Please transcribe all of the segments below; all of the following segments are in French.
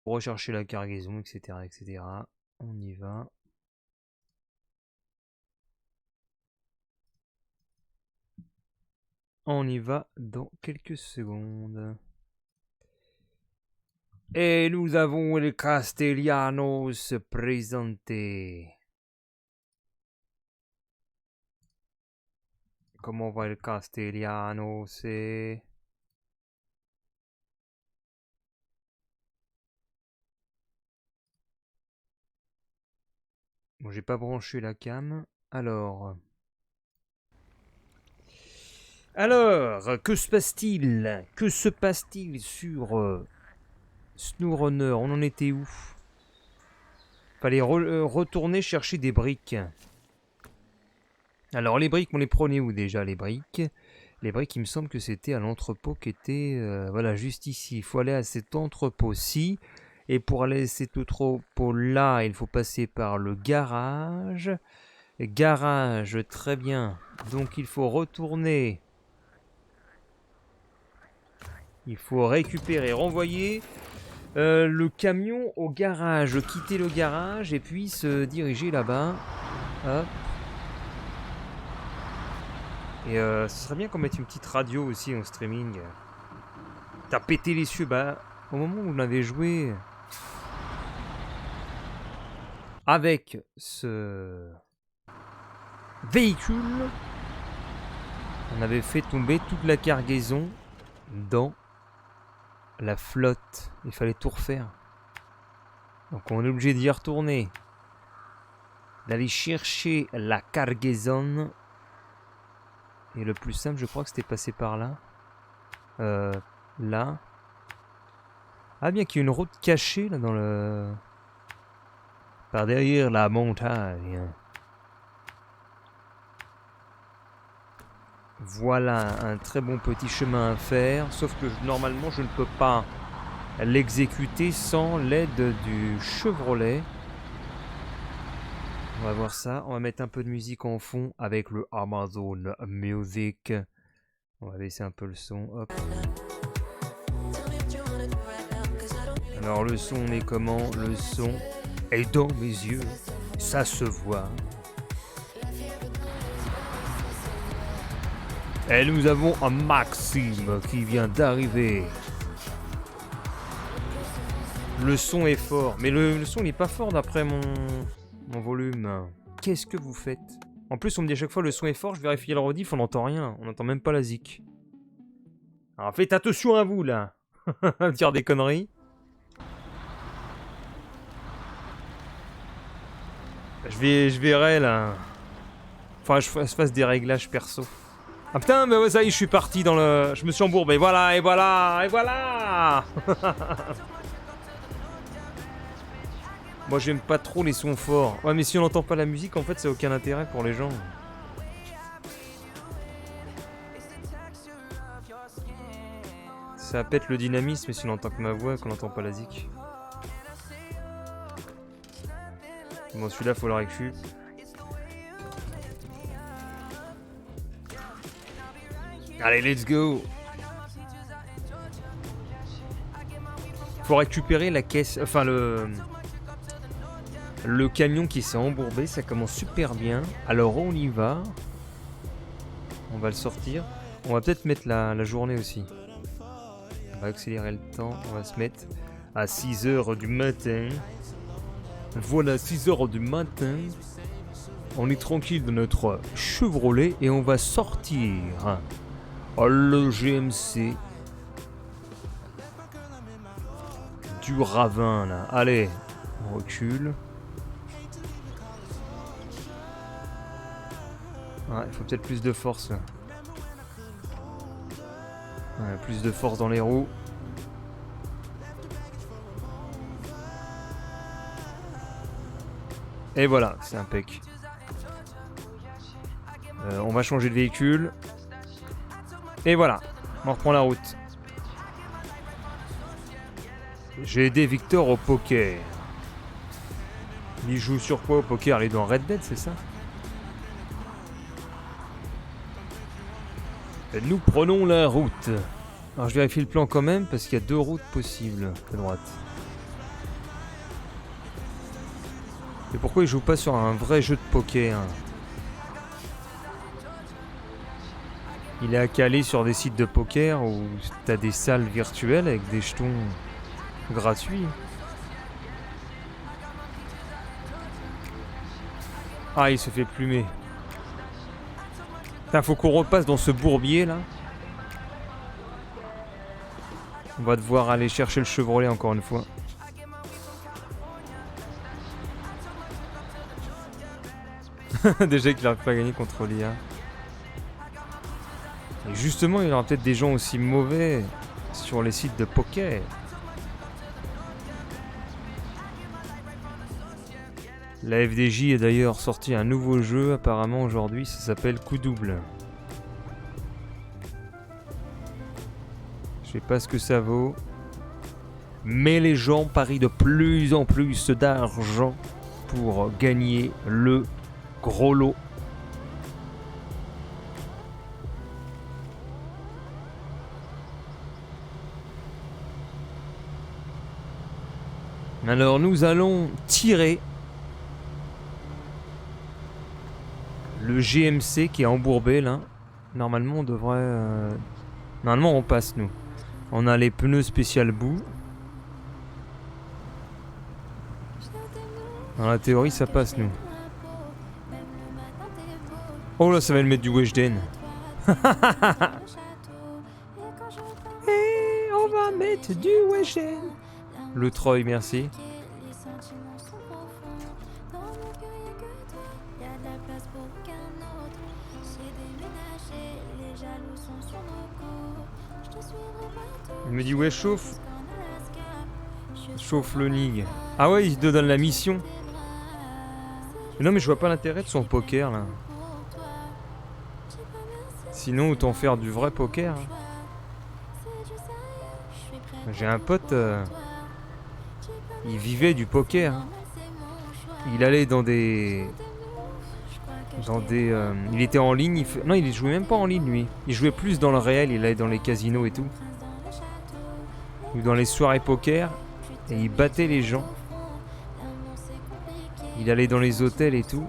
rechercher la cargaison, etc., etc. On y va. On y va dans quelques secondes. Et nous avons le Castellanos présenté. Comment va le Castellanos? Bon, j'ai pas branché la cam. Alors, que se passe-t-il? Que se passe-t-il sur SnowRunner? On en était où? Fallait retourner chercher des briques. Alors, les briques, on les prenait où déjà, les briques? Les briques, il me semble que c'était à l'entrepôt qui était... voilà, juste ici. Il faut aller à cet entrepôt-ci. Et pour aller à cet entrepôt-là, il faut passer par le garage. Garage, très bien. Donc, il faut retourner... Il faut récupérer, renvoyer le camion au garage, quitter le garage et puis se diriger là-bas. Hop. Et ce serait bien qu'on mette une petite radio aussi en streaming. T'as pété les cieux, bah au moment où on avait joué avec ce véhicule, on avait fait tomber toute la cargaison dans la flotte. Il fallait tout refaire. Donc on est obligé d'y retourner. D'aller chercher la cargaison. Et le plus simple, je crois que c'était passé par là. Là. Ah, bien qu'il y ait une route cachée là dans le... Par derrière la montagne. Voilà un très bon petit chemin à faire. Sauf que normalement, je ne peux pas l'exécuter sans l'aide du Chevrolet. On va voir ça. On va mettre un peu de musique en fond avec le Amazon Music. On va baisser un peu le son. Hop. Alors le son est comment? Le son est dans mes yeux. Ça se voit. Et nous avons un Maxime qui vient d'arriver. Le son est fort. Mais le son n'est pas fort d'après mon volume. Qu'est-ce que vous faites? En plus, on me dit à chaque fois le son est fort. Je vérifie le rediff, on n'entend rien. On n'entend même pas la zik. Alors faites attention à vous là. Dire des conneries. Je verrai là. Enfin, je fasse des réglages perso. Ah putain, mais ouais, ça y est, je suis parti dans le... Je me suis embourbé, voilà, et voilà, et voilà. Moi, j'aime pas trop les sons forts. Ouais, mais si on n'entend pas la musique, en fait, ça n'a aucun intérêt pour les gens. Ça pète le dynamisme si on n'entend que ma voix et qu'on n'entend pas la zik. Bon, celui-là, faut le récup. Allez, let's go. Faut récupérer la caisse... Enfin, le camion qui s'est embourbé, ça commence super bien. Alors, on y va. On va le sortir. On va peut-être mettre la journée aussi. On va accélérer le temps. On va se mettre à 6h du matin. Voilà, 6h du matin. On est tranquille de notre Chevrolet et on va sortir le GMC du ravin là. Allez, on recule. Ouais, il faut peut-être plus de force là. Ouais, plus de force dans les roues. Et voilà, c'est impec. On va changer de véhicule. Et voilà, on reprend la route. J'ai aidé Victor au poker. Il joue sur quoi au poker? Il est dans Red Dead, c'est ça? Et nous prenons la route. Alors je vérifie le plan quand même, parce qu'il y a deux routes possibles à droite. Et pourquoi il joue pas sur un vrai jeu de poker? Il est à caler sur des sites de poker où t'as des salles virtuelles avec des jetons gratuits. Ah, il se fait plumer. Putain, faut qu'on repasse dans ce bourbier là. On va devoir aller chercher le Chevrolet encore une fois. Déjà qu'il n'arrive pas à gagner contre l'IA. Et justement, il y aura peut-être des gens aussi mauvais sur les sites de poker. La FDJ a d'ailleurs sorti un nouveau jeu apparemment aujourd'hui, ça s'appelle Coup Double. Je sais pas ce que ça vaut. Mais les gens parient de plus en plus d'argent pour gagner le gros lot. Alors nous allons tirer le GMC qui est embourbé là. Normalement on devrait... Normalement on passe nous. On a les pneus spécial boue. Dans la théorie ça passe nous. Oh là ça va le mettre du Weshden. Et on va mettre du Weshden. Le Troy merci. Il me dit ouais chauffe. Chauffe le nig. Ah ouais il te donne la mission. Mais non mais je vois pas l'intérêt de son poker là. Sinon autant faire du vrai poker. J'ai un pote, il vivait du poker. Il allait dans des... il était en ligne, non il jouait même pas en ligne lui. Il jouait plus dans le réel, il allait dans les casinos et tout. Ou dans les soirées poker. Et il battait les gens. Il allait dans les hôtels et tout.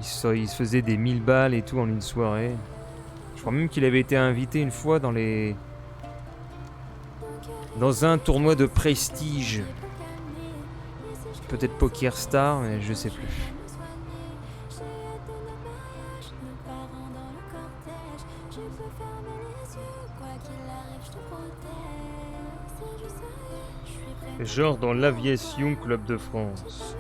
Il se faisait des 1000 balles et tout en une soirée. Je crois même qu'il avait été invité une fois dans un tournoi de prestige. Peut-être Poker Star, mais je sais plus. Genre dans l'Aviation Club de France.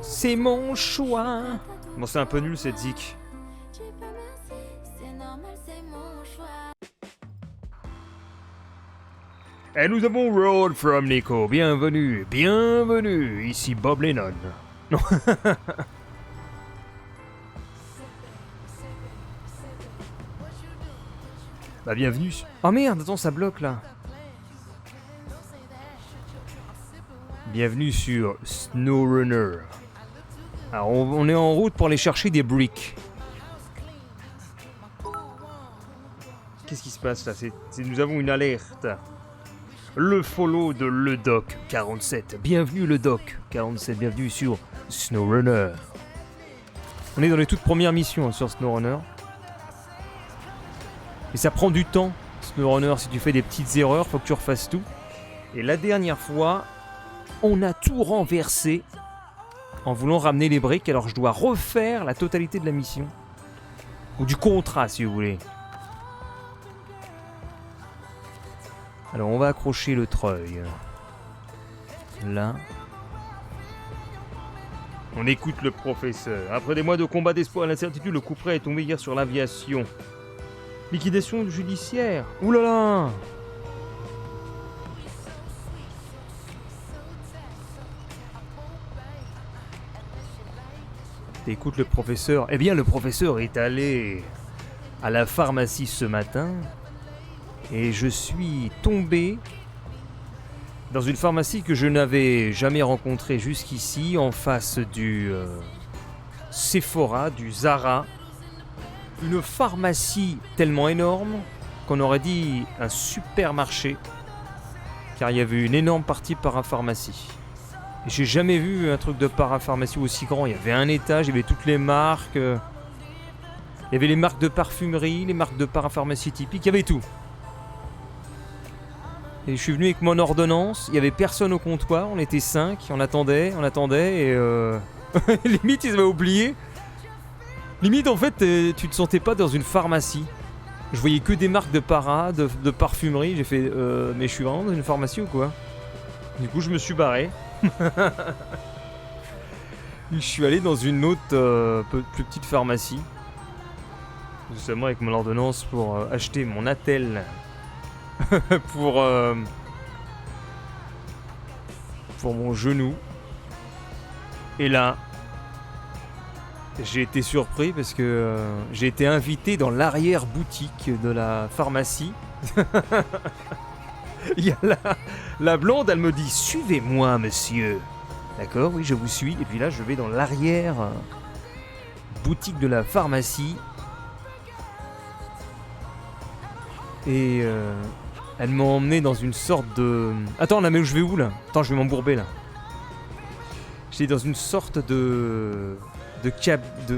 C'est mon choix. Bon, c'est un peu nul cette zik. Et nous avons Road from Nico. Bienvenue, bienvenue. Ici Bob Lennon. Non. Bah bienvenue. Oh merde, attends, ça bloque là. Bienvenue sur SnowRunner. Alors on est en route pour aller chercher des bricks. Qu'est-ce qui se passe là? Nous avons une alerte. Le follow de LeDoc47. Bienvenue LeDoc47, bienvenue sur SnowRunner. On est dans les toutes premières missions sur SnowRunner. Et ça prend du temps, SnowRunner, si tu fais des petites erreurs, faut que tu refasses tout. Et la dernière fois, on a tout renversé en voulant ramener les briques, alors je dois refaire la totalité de la mission. Ou du contrat, si vous voulez. Alors, on va accrocher le treuil. Là. On écoute le professeur. Après des mois de combat d'espoir et l'incertitude, le coup près est tombé hier sur l'aviation. Liquidation judiciaire. Ouh là là! Écoute le professeur. Eh bien, le professeur est allé à la pharmacie ce matin et je suis tombé dans une pharmacie que je n'avais jamais rencontrée jusqu'ici, en face du Sephora, du Zara. Une pharmacie tellement énorme qu'on aurait dit un supermarché, car il y avait une énorme partie parapharmacie. Et j'ai jamais vu un truc de parapharmacie aussi grand. Il y avait un étage, il y avait toutes les marques. Il y avait les marques de parfumerie, les marques de parapharmacie typiques, il y avait tout. Et je suis venu avec mon ordonnance, il y avait personne au comptoir, on était 5, on attendait, et limite ils avaient oublié. Limite en fait, tu te sentais pas dans une pharmacie. Je voyais que des marques de de parfumerie, j'ai fait mais je suis vraiment dans une pharmacie ou quoi? Du coup je me suis barré. Je suis allé dans une autre plus petite pharmacie. Justement avec mon ordonnance pour acheter mon attel. pour mon genou. Et là, j'ai été surpris parce que j'ai été invité dans l'arrière-boutique de la pharmacie. Il y a la blonde, elle me dit « Suivez-moi, monsieur ». D'accord, oui, je vous suis. Et puis là, je vais dans l'arrière-boutique de la pharmacie. Et elle m'a emmené dans une sorte de... Attends, là, mais je vais où, là? Attends, je vais m'embourber, là. J'étais dans une sorte de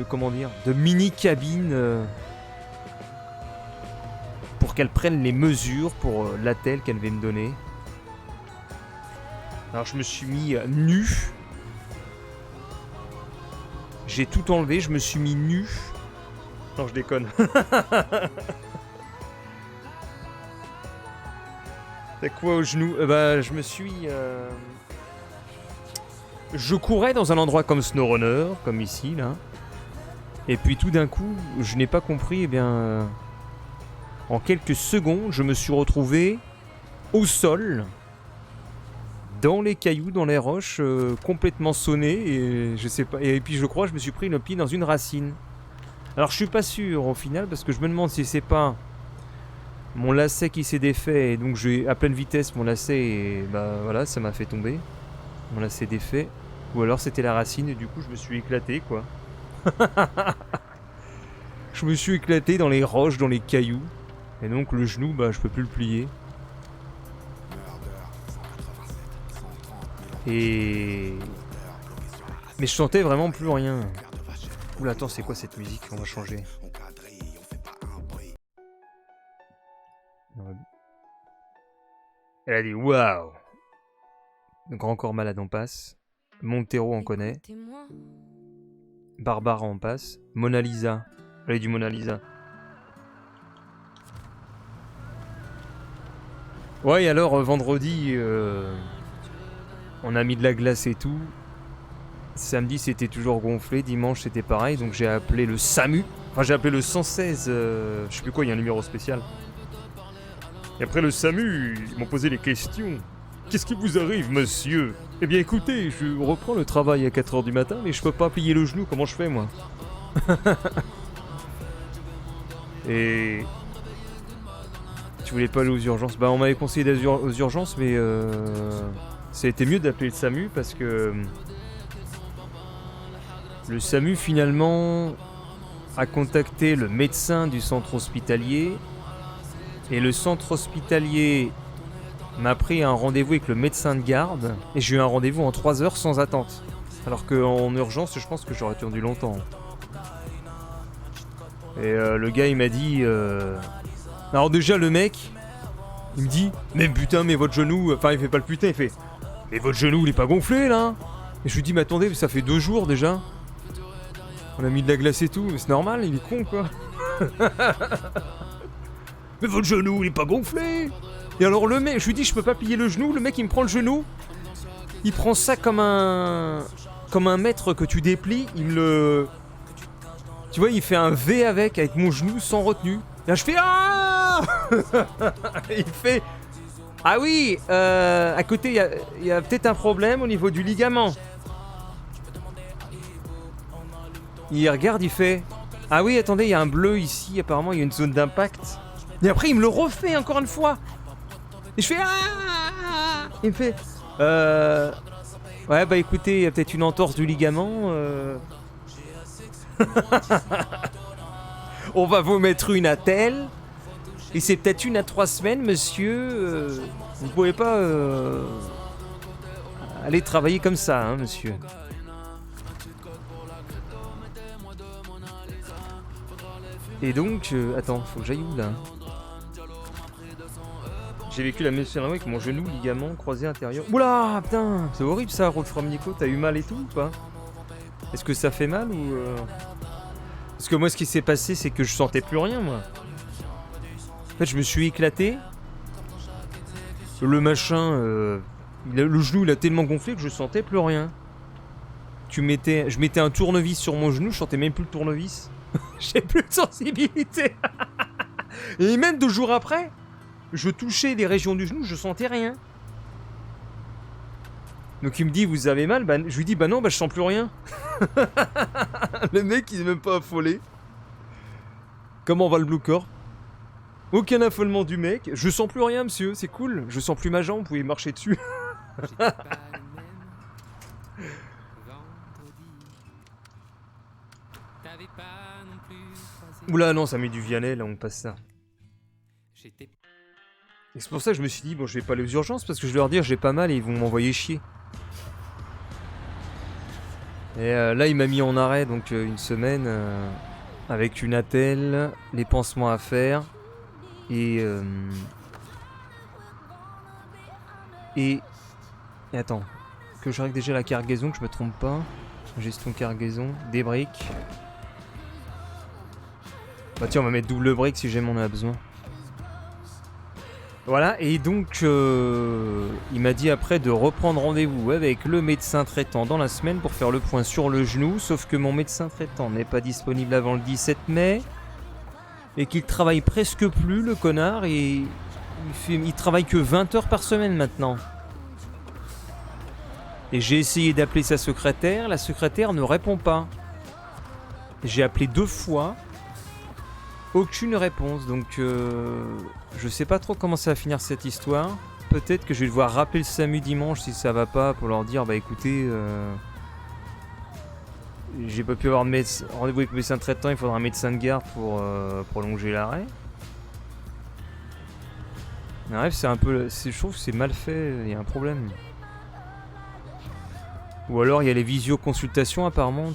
comment dire, de mini-cabine pour qu'elle prenne les mesures pour l'attel qu'elle devait me donner. Alors, je me suis mis nu. J'ai tout enlevé, je me suis mis nu. Non, je déconne. T'as quoi au genou? Bah, je me suis... Je courais dans un endroit comme SnowRunner, comme ici, là. Et puis tout d'un coup, je n'ai pas compris, eh bien... en quelques secondes, je me suis retrouvé au sol, dans les cailloux, dans les roches, complètement sonné, et je sais pas... Et puis je crois que je me suis pris le pied dans une racine. Alors je suis pas sûr, au final, parce que je me demande si c'est pas... mon lacet qui s'est défait, et donc j'ai à pleine vitesse mon lacet, et bah voilà, ça m'a fait tomber. Mon lacet défait. Ou alors c'était la racine, et du coup je me suis éclaté, quoi. Je me suis éclaté dans les roches, dans les cailloux. Et donc le genou, bah je peux plus le plier. Et... mais je sentais vraiment plus rien. Oula, attends, c'est quoi cette musique? On va changer. Elle a dit waouh. Grand corps malade en passe. Montero en connaît. Barbara en passe. Mona Lisa. Elle a dit Mona Lisa. Ouais, et alors vendredi, on a mis de la glace et tout. Samedi, c'était toujours gonflé. Dimanche, c'était pareil. Donc j'ai appelé le SAMU. Enfin, j'ai appelé le 116. Je sais plus quoi, il y a un numéro spécial. Et après le SAMU, ils m'ont posé des questions. Qu'est-ce qui vous arrive, monsieur? Eh bien écoutez, je reprends le travail à 4h du matin, mais je peux pas plier le genou, comment je fais, moi? Et... tu voulais pas aller aux urgences? Bah on m'avait conseillé d'aller aux urgences, mais ça a été mieux d'appeler le SAMU, parce que... le SAMU, finalement, a contacté le médecin du centre hospitalier, et le centre hospitalier... m'a pris un rendez-vous avec le médecin de garde et j'ai eu un rendez-vous en 3 heures sans attente. Alors qu'en urgence, je pense que j'aurais attendu longtemps. Et le gars, il m'a dit... Alors déjà, le mec, il me dit « Mais putain, mais votre genou... » Enfin, il fait pas le putain, il fait « Mais votre genou, il est pas gonflé, là ?» Et je lui dis « Mais attendez, ça fait 2 jours, déjà. On a mis de la glace et tout, mais c'est normal, il est con, quoi. » Mais votre genou, il est pas gonflé. Et alors le mec, je lui dis je peux pas plier le genou, le mec il me prend le genou, il prend ça comme un mètre que tu déplies, il me le... tu vois, il fait un V avec mon genou sans retenue. Et là je fais ah. Il fait ah oui, à côté il y a peut-être un problème au niveau du ligament. Il regarde, il fait ah oui, attendez, il y a un bleu ici, apparemment il y a une zone d'impact. Et après il me le refait encore une fois. Et je fais ah. Il me fait ouais bah écoutez, il y a peut-être une entorse du ligament. On va vous mettre une attelle. Et c'est peut-être 1 à 3 semaines, monsieur. Vous pouvez pas aller travailler comme ça, hein, monsieur. Et donc, attends, faut que j'aille où là? J'ai vécu la même scénario avec mon genou, ligament croisé intérieur. Oula, putain, c'est horrible ça, Road from Nico. T'as eu mal et tout ou pas? Est-ce que ça fait mal ou Parce que moi, ce qui s'est passé, c'est que je sentais plus rien, moi. En fait, je me suis éclaté. Le machin, le genou, il a tellement gonflé que je sentais plus rien. Je mettais un tournevis sur mon genou, je sentais même plus le tournevis. J'ai plus de sensibilité. Et même 2 jours après, je touchais les régions du genou, je sentais rien. Donc il me dit, vous avez mal? Bah, je lui dis, bah non, bah je sens plus rien. Le mec, il est même pas affolé. Comment va le Blue Corp? Aucun affolement du mec. Je sens plus rien, monsieur, c'est cool. Je sens plus ma jambe, vous pouvez marcher dessus. Oula, non, ça met du Vianney, là, on passe ça. Et c'est pour ça que je me suis dit, bon, je vais pas aller aux urgences, parce que je vais leur dire, j'ai pas mal et ils vont m'envoyer chier. Et là, il m'a mis en arrêt, donc 1 semaine, avec une attelle, les pansements à faire, et attends, que je règle déjà la cargaison, que je me trompe pas. Gestion cargaison, des briques. Bah tiens, on va mettre double brique si jamais on en a besoin. Voilà, et donc il m'a dit après de reprendre rendez-vous avec le médecin traitant dans la semaine pour faire le point sur le genou, sauf que mon médecin traitant n'est pas disponible avant le 17 mai, et qu'il travaille presque plus, le connard, et il travaille que 20 heures par semaine maintenant. Et j'ai essayé d'appeler sa secrétaire, la secrétaire ne répond pas. J'ai appelé 2 fois, aucune réponse, donc je sais pas trop comment ça va finir cette histoire. Peut-être que je vais devoir rappeler le SAMU dimanche si ça va pas, pour leur dire, bah écoutez, j'ai pas pu avoir de rendez-vous avec le médecin traitant, il faudra un médecin de garde pour prolonger l'arrêt. Bref, c'est un peu, je trouve que c'est mal fait, il y a un problème. Ou alors il y a les visioconsultations apparemment.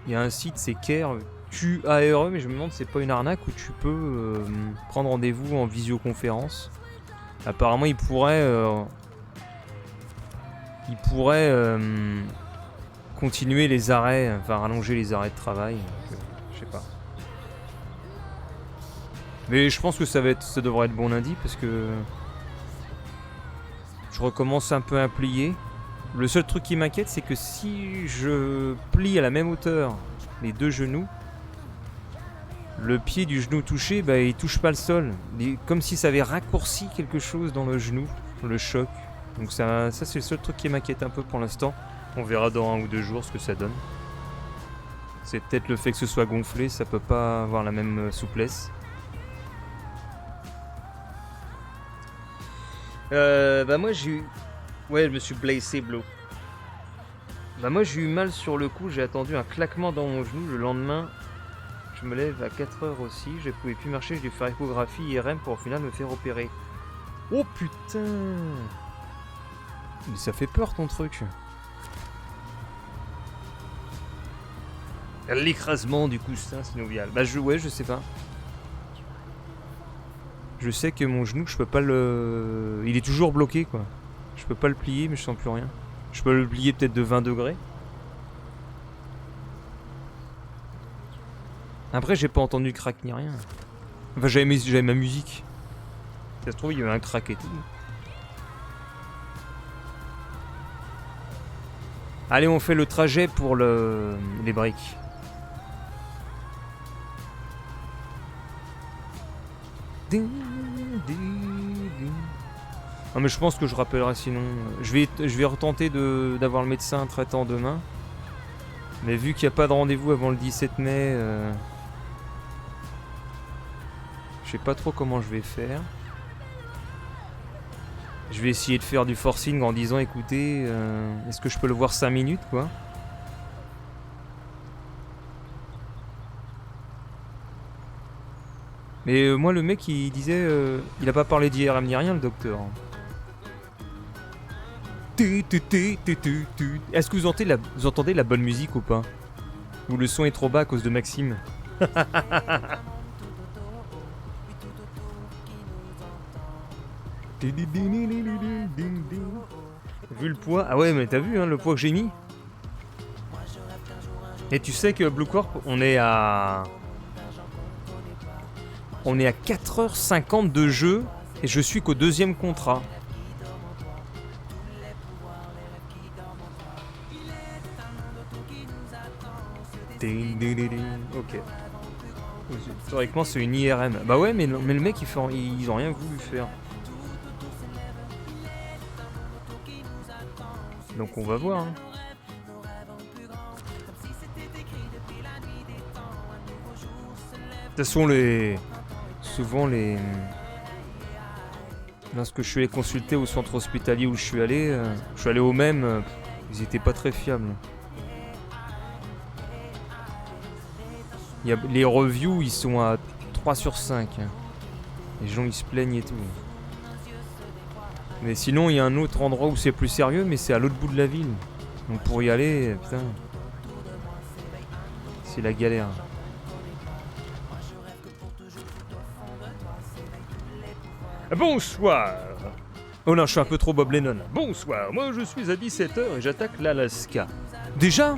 Il y a un site, c'est Care, Q-A-R-E, mais je me demande si c'est pas une arnaque où tu peux prendre rendez-vous en visioconférence. Apparemment il pourrait continuer les arrêts, enfin rallonger les arrêts de travail. Donc, je sais pas. Mais je pense que ça devrait être bon lundi parce que je recommence un peu à plier. Le seul truc qui m'inquiète, c'est que si je plie à la même hauteur les 2 genoux, le pied du genou touché, bah, il touche pas le sol. Comme si ça avait raccourci quelque chose dans le genou, le choc. Donc ça c'est le seul truc qui m'inquiète un peu pour l'instant. On verra dans 1 ou 2 jours ce que ça donne. C'est peut-être le fait que ce soit gonflé, ça peut pas avoir la même souplesse. Bah moi j'ai eu... Ouais, je me suis blessé, Blo. Bah moi j'ai eu mal sur le coup, j'ai attendu un claquement dans mon genou. Le lendemain, je me lève à 4 heures aussi, je pouvais plus marcher, j'ai dû faire échographie, IRM pour au final me faire opérer. Oh putain! Mais ça fait peur ton truc. L'écrasement du coussin synovial. Bah ouais, je sais pas. Je sais que mon genou, je peux pas le... Il est toujours bloqué quoi. Je peux pas le plier mais je sens plus rien. Je peux le plier peut-être de 20 degrés. Après j'ai pas entendu crack ni rien. Enfin j'avais ma musique. Ça se trouve il y avait un crack et tout. Allez on fait le trajet pour les briques. Non mais je pense que je rappellerai sinon. Je vais retenter d'avoir le médecin traitant demain. Mais vu qu'il n'y a pas de rendez-vous avant le 17 mai, je sais pas trop comment je vais faire. Je vais essayer de faire du forcing en disant écoutez, est-ce que je peux le voir 5 minutes quoi? Mais moi le mec il disait il a pas parlé d'IRM ni rien le docteur. Est-ce que vous entendez la bonne musique ou pas? Ou le son est trop bas à cause de Maxime? Vu le poids... Ah ouais, mais t'as vu hein, le poids que j'ai mis? Et tu sais que Blue Corp, on est à 4h50 de jeu et je suis qu'au 2e contrat. Ok. Théoriquement c'est une IRM. Bah ouais mais le mec ils ont rien voulu faire. Donc on va voir hein. De toute façon souvent lorsque je suis allé consulter au centre hospitalier où je suis allé au même, ils étaient pas très fiables. Les reviews ils sont à 3 sur 5. Les gens ils se plaignent et tout. Mais sinon il y a un autre endroit où c'est plus sérieux mais c'est à l'autre bout de la ville. Donc pour y aller, putain, c'est la galère. Bonsoir. Oh non, je suis un peu trop Bob Lennon. Bonsoir, moi je suis à 17h et j'attaque l'Alaska. Déjà?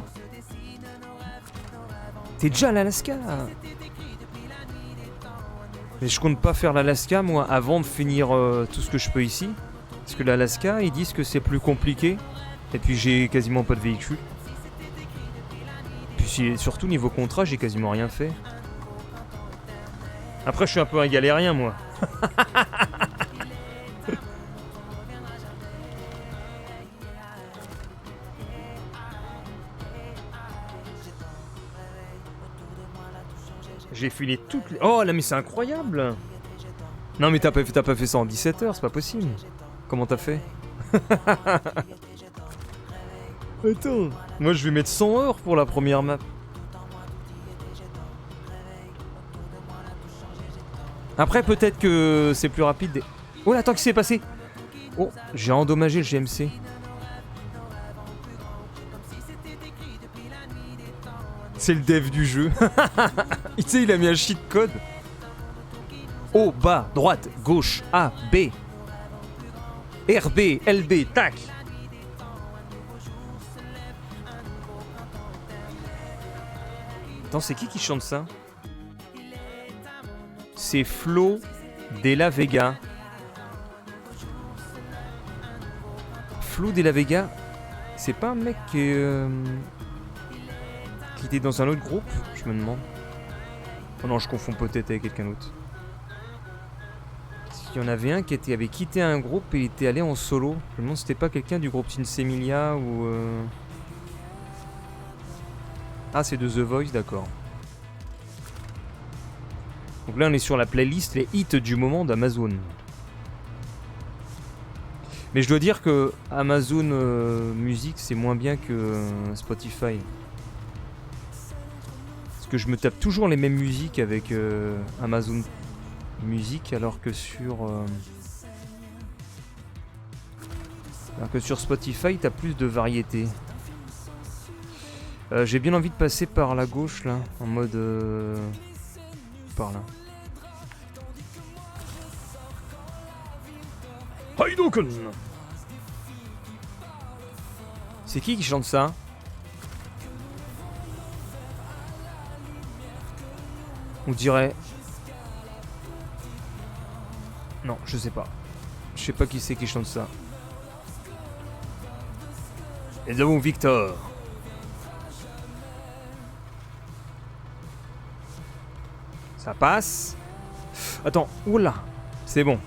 T'es déjà à l'Alaska là? Mais je compte pas faire l'Alaska moi avant de finir tout ce que je peux ici. Parce que l'Alaska, ils disent que c'est plus compliqué. Et puis j'ai quasiment pas de véhicule. Puis surtout niveau contrat, j'ai quasiment rien fait. Après je suis un peu un galérien moi. J'ai filé toutes les... Oh là mais c'est incroyable. Non mais t'as pas fait ça en 17 heures, c'est pas possible. Comment t'as fait? Attends, moi je vais mettre 100 heures pour la première map. Après peut-être que c'est plus rapide. Oh là attends, qu'est-ce qui s'est passé? Oh, j'ai endommagé le GMC. C'est le dev du jeu. Tu sais, il a mis un cheat code. Haut, bas, droite, gauche, A, B. RB, LB, tac. Attends, c'est qui chante ça? C'est Flo Della Vega. Flo Della Vega, c'est pas un mec qui était dans un autre groupe? Je me demande. Oh non, je confonds peut-être avec quelqu'un d'autre. Il y en avait un qui avait quitté un groupe et il était allé en solo. Je me demande si c'était pas quelqu'un du groupe Tinsemilia ou... Ah, c'est de The Voice, d'accord. Donc là, on est sur la playlist les hits du moment d'Amazon. Mais je dois dire que Amazon Music, c'est moins bien que Spotify. Parce que je me tape toujours les mêmes musiques avec Amazon Music, alors que sur Spotify, t'as plus de variété. J'ai bien envie de passer par la gauche là, en mode par là. Haidoken. C'est qui chante ça? On dirait... Non, je sais pas. Je sais pas qui c'est qui chante ça. Et nous avons Victor. Ça passe. Attends, oula. C'est bon.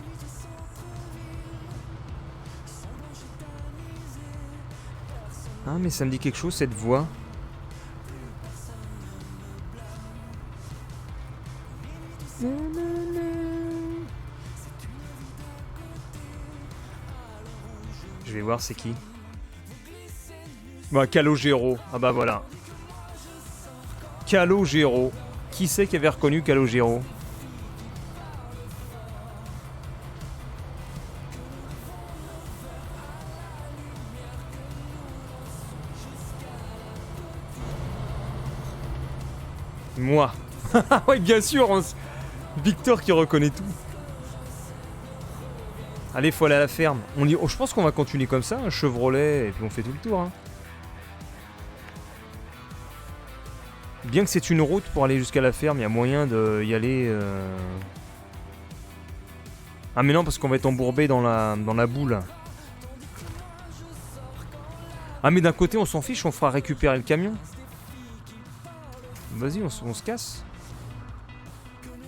Ah mais ça me dit quelque chose cette voix. Je vais voir c'est qui. Bah Calogero. Ah bah voilà. Calogero. Qui c'est qui avait reconnu Calogero? Moi. Oui, bien sûr, Victor qui reconnaît tout. Allez, faut aller à la ferme. Je pense qu'on va continuer comme ça, un Chevrolet, et puis on fait tout le tour. Hein. Bien que c'est une route pour aller jusqu'à la ferme, il y a moyen d'y aller... Ah mais non, parce qu'on va être embourbé dans la boule. Ah mais d'un côté, on s'en fiche, on fera récupérer le camion. Vas-y, on se casse.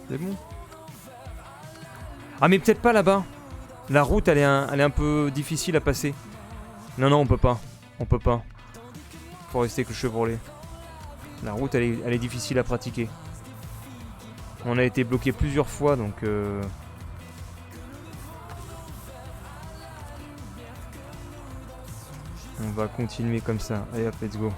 C'est bon. Ah mais peut-être pas là-bas. La route, elle est un peu difficile à passer. Non, on peut pas. On peut pas. Faut rester que le Chevrolet. La route, elle est difficile à pratiquer. On a été bloqué plusieurs fois, donc... On va continuer comme ça. Allez hop, let's go.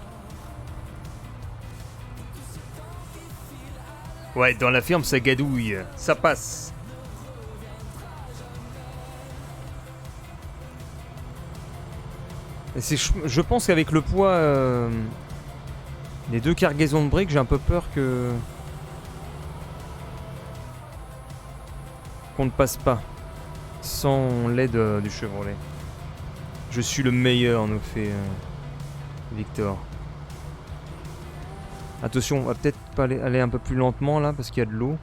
Ouais, dans la ferme, ça gadouille. Ça passe. Et je pense qu'avec le poids... les 2 cargaisons de briques, j'ai un peu peur que... qu'on ne passe pas. Sans l'aide du Chevrolet. Je suis le meilleur, nous fait Victor. Attention, on va peut-être pas aller un peu plus lentement là, parce qu'il y a de l'eau.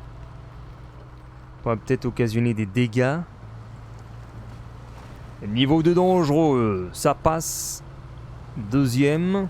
On va peut-être occasionner des dégâts. Niveau de dangereux, ça passe. Deuxième.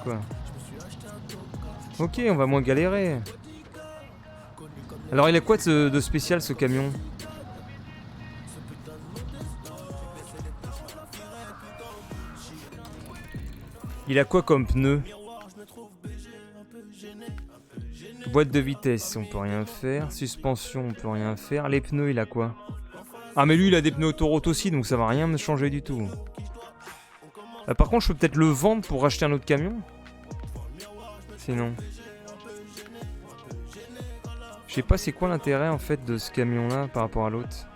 quoi. Ok, on va moins galérer. Alors il a quoi de spécial ce camion? Il a quoi comme pneu? Boîte de vitesse, on peut rien faire. Suspension, on peut rien faire. Les pneus, il a quoi? Ah mais lui il a des pneus autoroute aussi, donc ça va rien me changer du tout. Par contre je peux peut-être le vendre pour racheter un autre camion. Sinon. Je sais pas c'est quoi l'intérêt en fait de ce camion là par rapport à l'autre.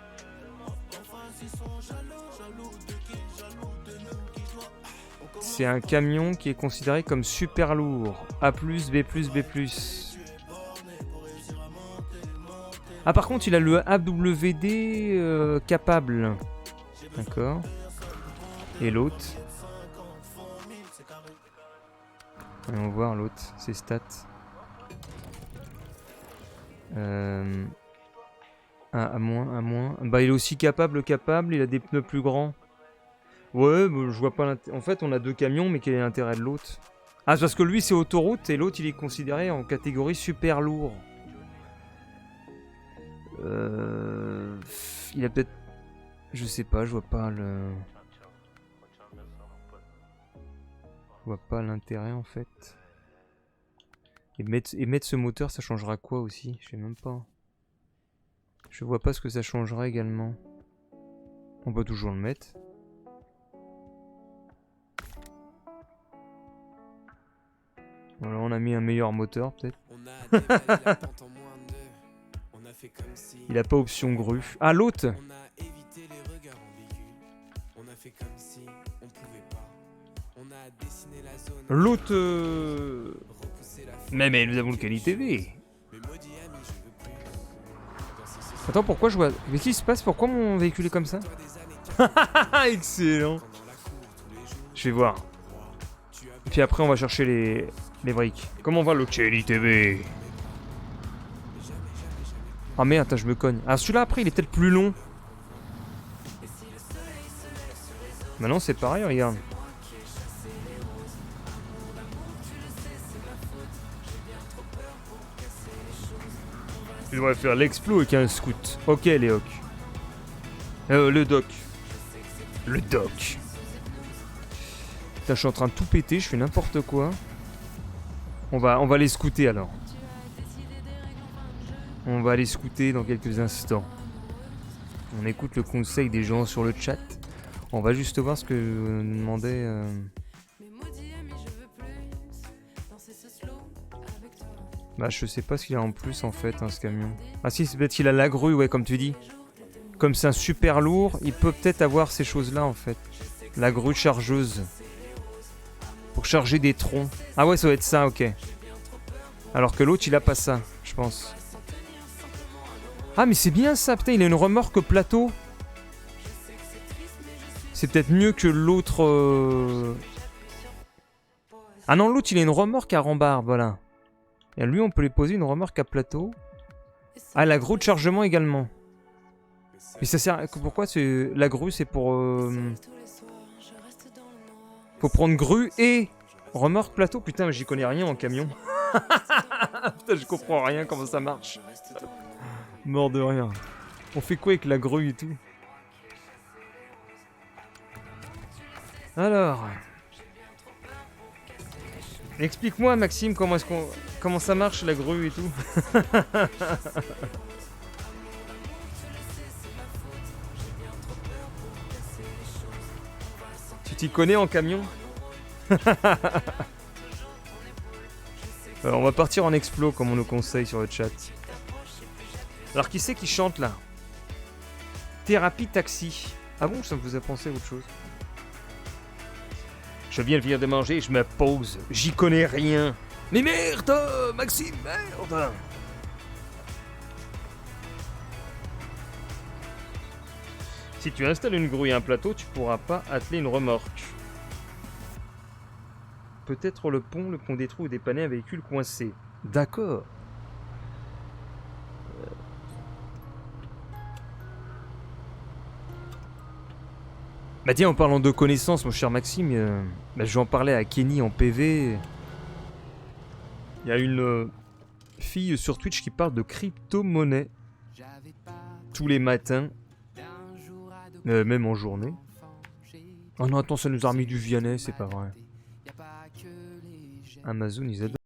C'est un camion qui est considéré comme super lourd. A+, B+, B+. Ah par contre il a le AWD capable. D'accord. Et l'autre. Allons voir l'autre, ses stats. À moins. Bah il est aussi capable, il a des pneus plus grands. Ouais, bah, je vois pas l'intérêt. En fait on a deux camions mais quel est l'intérêt de l'autre? Ah c'est parce que lui c'est autoroute et l'autre il est considéré en catégorie super lourd. Il a peut-être... Je sais pas, je vois pas le... Je vois pas l'intérêt en fait. Et mettre ce moteur, ça changera quoi aussi? Je sais même pas. Je vois pas ce que ça changera également. On peut toujours le mettre. Voilà, on a mis un meilleur moteur peut-être. Il a pas option grue. Ah l'autre! L'autre... Mais nous avons le qualité V. Attends, pourquoi je vois... Mais qu'est-ce qui se passe? Pourquoi mon véhicule est comme ça? Excellent. Je vais voir. Puis après, on va chercher les briques. Comment va le qualité V? Ah merde, attends, je me cogne. Ah, celui-là, après, il est peut-être plus long. Maintenant, c'est pareil, regarde. Tu devrais faire l'explo avec un scout. Ok, Léoc. Le doc. Le doc. Putain, je suis en train de tout péter, je fais n'importe quoi. On va les scouter alors. On va aller scouter dans quelques instants. On écoute le conseil des gens sur le chat. On va juste voir ce que nous demandait... Bah je sais pas ce qu'il a en plus en fait hein, ce camion. Ah si c'est peut-être qu'il a la grue ouais comme tu dis. Comme c'est un super lourd, il peut peut-être avoir ces choses là en fait. La grue chargeuse. Pour charger des troncs. Ah ouais ça doit être ça ok. Alors que l'autre il a pas ça je pense. Ah mais c'est bien ça putain il a une remorque plateau. C'est peut-être mieux que l'autre... Ah non l'autre il a une remorque à rambarde voilà. Et lui, on peut lui poser une remorque à plateau. Ah, la grue de chargement également. Mais ça sert... Pourquoi la grue, c'est pour... Faut prendre grue et remorque plateau. Putain, j'y connais rien en camion. Putain, je comprends rien comment ça marche. Mort de rien. On fait quoi avec la grue et tout? Alors... Explique-moi Maxime comment ça marche la grue et tout. Tu t'y connais en camion? Alors on va partir en explo comme on nous conseille sur le chat. Alors qui c'est qui chante là? Thérapie taxi. Ah bon ça me faisait penser à autre chose. Je viens de manger, je me pose. J'y connais rien. Mais merde, Maxime, merde. Si tu installes une grue et un plateau, tu pourras pas atteler une remorque. Peut-être le pont détruit ou dépanner un véhicule coincé. D'accord. Bah tiens, en parlant de connaissances, mon cher Maxime, je vais en parler à Kenny en PV. Il y a une fille sur Twitch qui parle de crypto-monnaie tous les matins, même en journée. Oh non, attends, ça nous a remis du Vianney, c'est pas vrai. Amazon, ils adorent.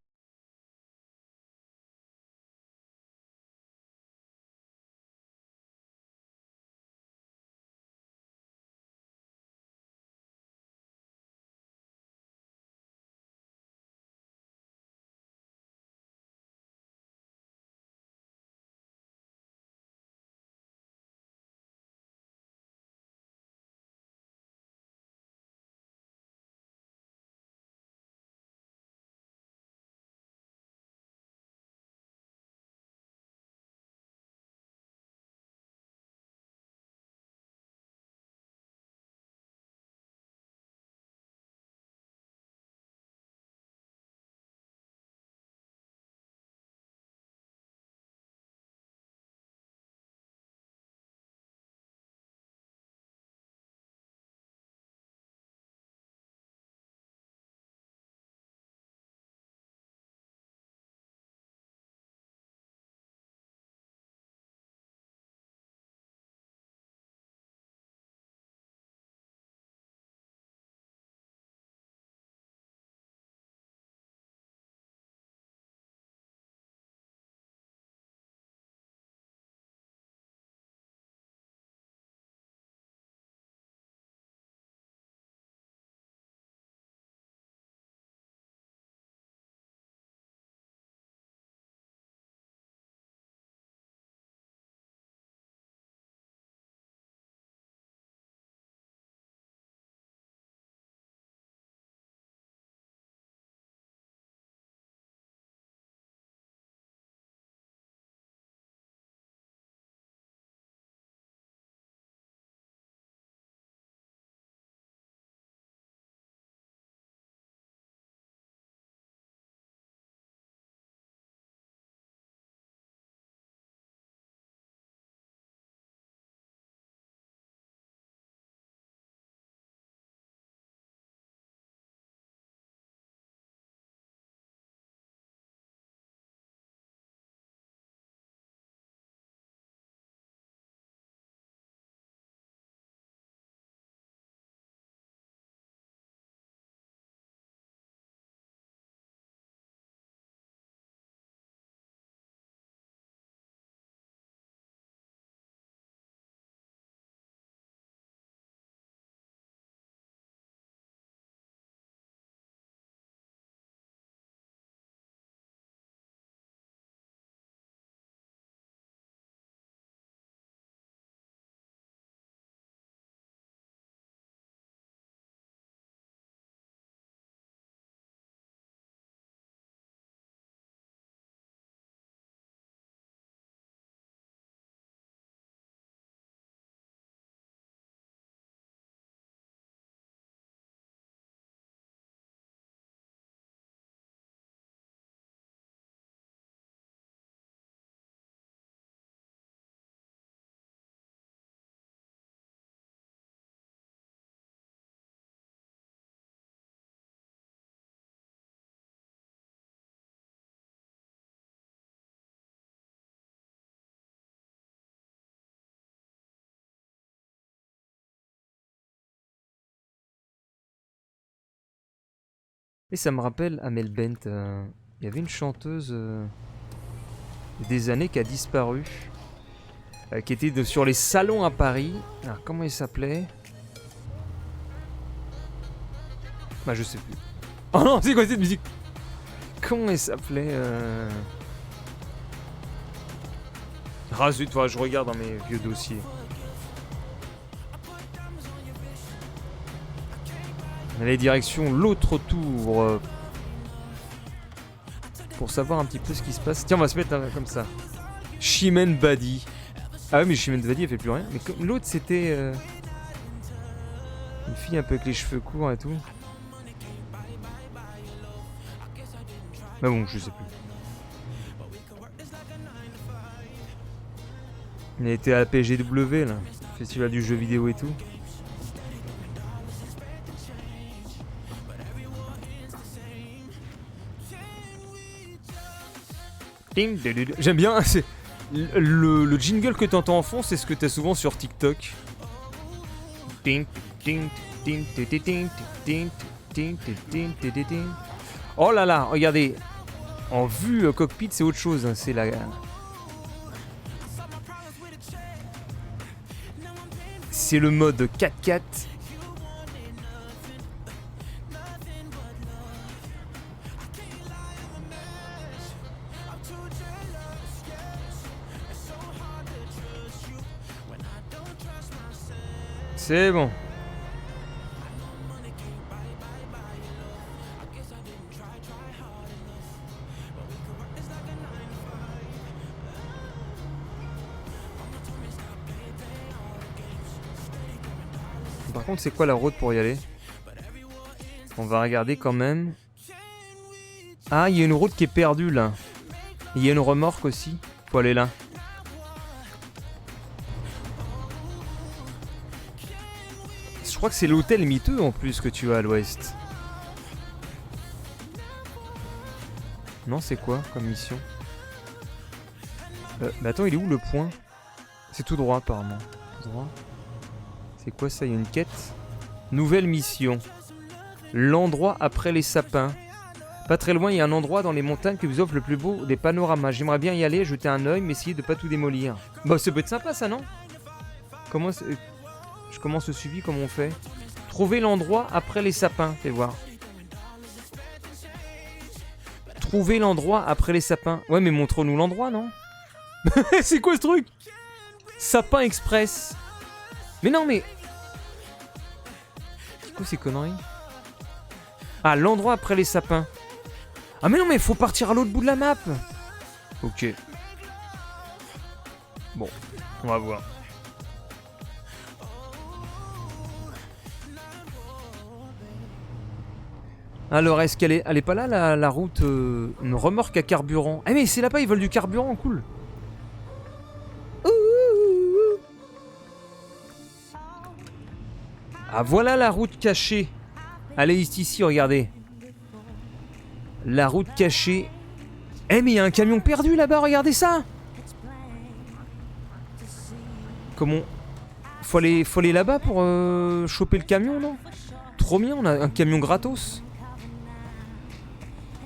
Et ça me rappelle Amel Bent. Il y avait une chanteuse des années qui a disparu, qui était sur les salons à Paris. Alors comment elle s'appelait? Bah je sais plus. Oh non, c'est quoi cette musique? Comment elle s'appelait Ah zut, je regarde dans mes vieux dossiers. On allait direction l'autre tour pour savoir un petit peu ce qui se passe. Tiens, on va se mettre comme ça. Chimène Badi. Ah oui, mais Chimène Badi, elle fait plus rien. Mais l'autre, c'était une fille un peu avec les cheveux courts et tout. Mais bon, je sais plus. Elle était à la PGW, là. Festival du jeu vidéo et tout. J'aime bien. Le jingle que t'entends en fond, c'est ce que t'as souvent sur TikTok. Oh là là, regardez. En vue cockpit, c'est autre chose. Hein, c'est la... C'est le mode 4x4. C'est bon. Par contre, c'est quoi la route pour y aller? On va regarder quand même. Ah, il y a une route qui est perdue là. Il y a une remorque aussi. Faut aller là. Je crois que c'est l'hôtel miteux en plus que tu as à l'ouest. Non, c'est quoi comme mission? Mais attends, il est où le point? C'est tout droit apparemment. Tout droit. C'est quoi ça? Il y a une quête. Nouvelle mission. L'endroit après les sapins. Pas très loin, il y a un endroit dans les montagnes qui vous offre le plus beau des panoramas. J'aimerais bien y aller, jeter un œil, mais essayer de pas tout démolir. Bah, ça peut être sympa ça, non? Comment je commence le suivi, comment on fait? Trouver l'endroit après les sapins, fais voir. Trouver l'endroit après les sapins. Ouais, mais montre-nous l'endroit, non? C'est quoi ce truc? Sapin Express. Mais non, mais... C'est quoi ces conneries? Ah, l'endroit après les sapins. Ah mais non, mais faut partir à l'autre bout de la map. Ok. Bon, on va voir. Alors, est-ce qu'elle est... Elle est pas là, la route... une remorque à carburant. Ah mais c'est là-bas, ils veulent du carburant, cool. Ah, voilà la route cachée. Elle est ici, regardez. La route cachée. Eh, mais il y a un camion perdu là-bas, regardez ça. Comment... Faut aller là-bas pour choper le camion, non? Trop bien, on a un camion gratos.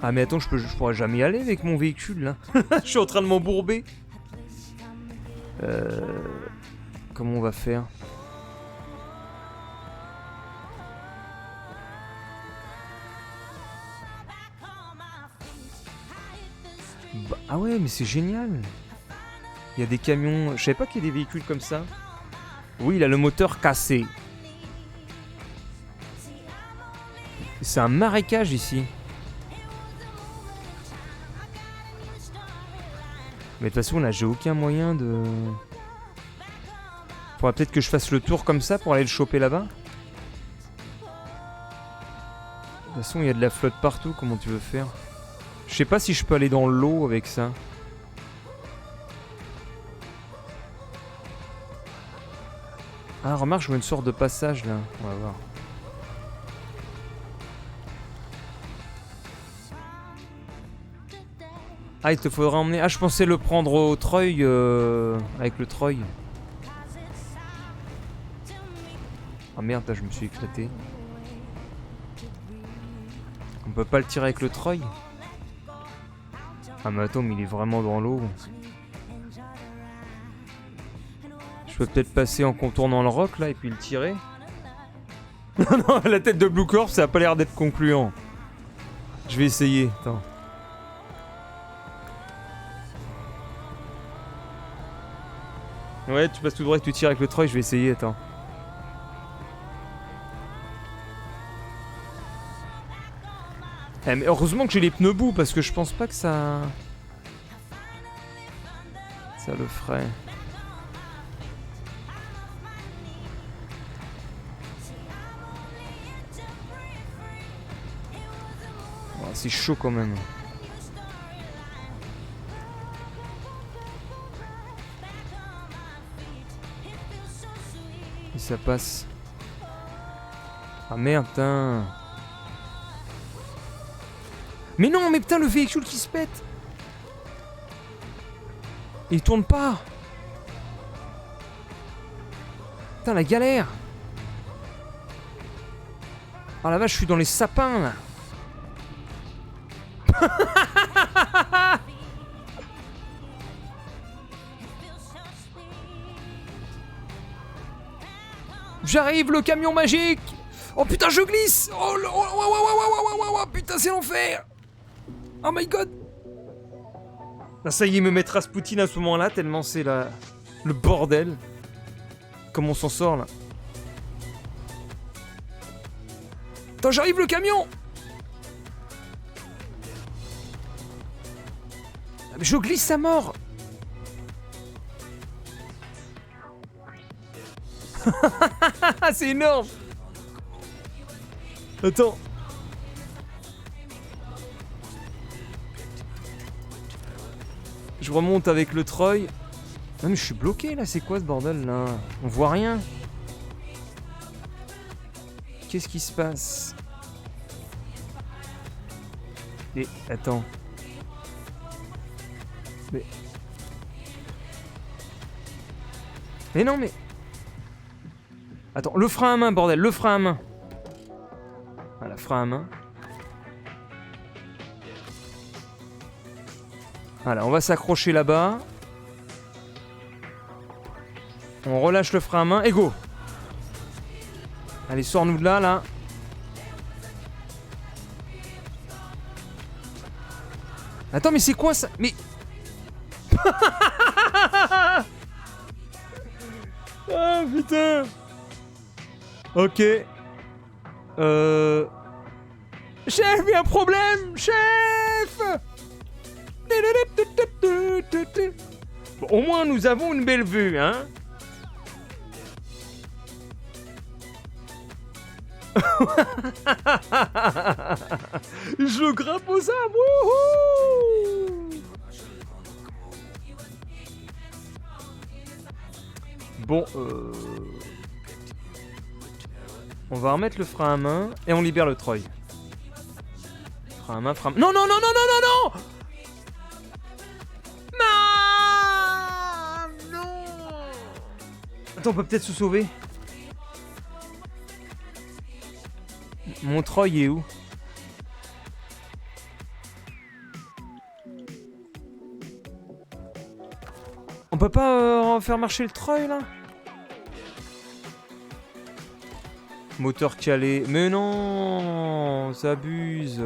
Ah mais attends, je pourrais jamais y aller avec mon véhicule là. Je suis en train de m'embourber. Comment on va faire? Bah, ah ouais, mais c'est génial. Il y a des camions... Je savais pas qu'il y a des véhicules comme ça. Oui, il a le moteur cassé. C'est un marécage ici. Mais de toute façon là, j'ai aucun moyen de... Faudrait peut-être que je fasse le tour comme ça pour aller le choper là-bas. De toute façon, il y a de la flotte partout, comment tu veux faire? Je sais pas si je peux aller dans l'eau avec ça. Ah, remarque, je vois une sorte de passage là. On va voir. Ah, il te faudra emmener... Ah, je pensais le prendre au treuil, avec le treuil. Ah merde, là, je me suis éclaté. On peut pas le tirer avec le treuil? Ah mais attends, mais il est vraiment dans l'eau. Je peux peut-être passer en contournant le roc là et puis le tirer. Non, la tête de Blue Corp, ça a pas l'air d'être concluant. Je vais essayer, attends. Ouais, tu passes tout droit et tu tires avec le treuil, je vais essayer, attends. Eh, mais heureusement que j'ai les pneus bout parce que je pense pas que ça... Ça le ferait. Oh, c'est chaud quand même. Et ça passe. Ah merde, putain. Mais non, mais putain, le véhicule qui se pète. Il tourne pas. Putain, la galère. Oh la vache, je suis dans les sapins là. J'arrive, le camion magique. Oh putain, je glisse. Oh, putain, c'est l'enfer. Oh my god. Ah, ça y est, il me met Rasputin à ce moment-là, tellement c'est le bordel. Comment on s'en sort là? Attends, j'arrive, le camion. Ah, mais je glisse à mort. C'est énorme. Attends. Je remonte avec le Troy. Non mais je suis bloqué là, c'est quoi ce bordel là? On voit rien. Qu'est-ce qui se passe? Et attends. Mais non mais... Attends, le frein à main, bordel, le frein à main. Voilà, frein à main. Voilà, on va s'accrocher là-bas. On relâche le frein à main et go. Allez, sors-nous de là, là. Attends, mais c'est quoi ça? Mais... Ah, putain. Ok. Chef, il y a un problème, chef. Bon, au moins, nous avons une belle vue, hein. Je grimpe aux arbres. Wouhou. Bon, on va remettre le frein à main et on libère le Troy. Frein à main, frein à main. Non, non, non, non, non, non, non. Non, non. Attends, on peut peut-être se sauver. Mon Troy est où? On peut pas faire marcher le Troy là? Moteur calé. Mais non, ça abuse.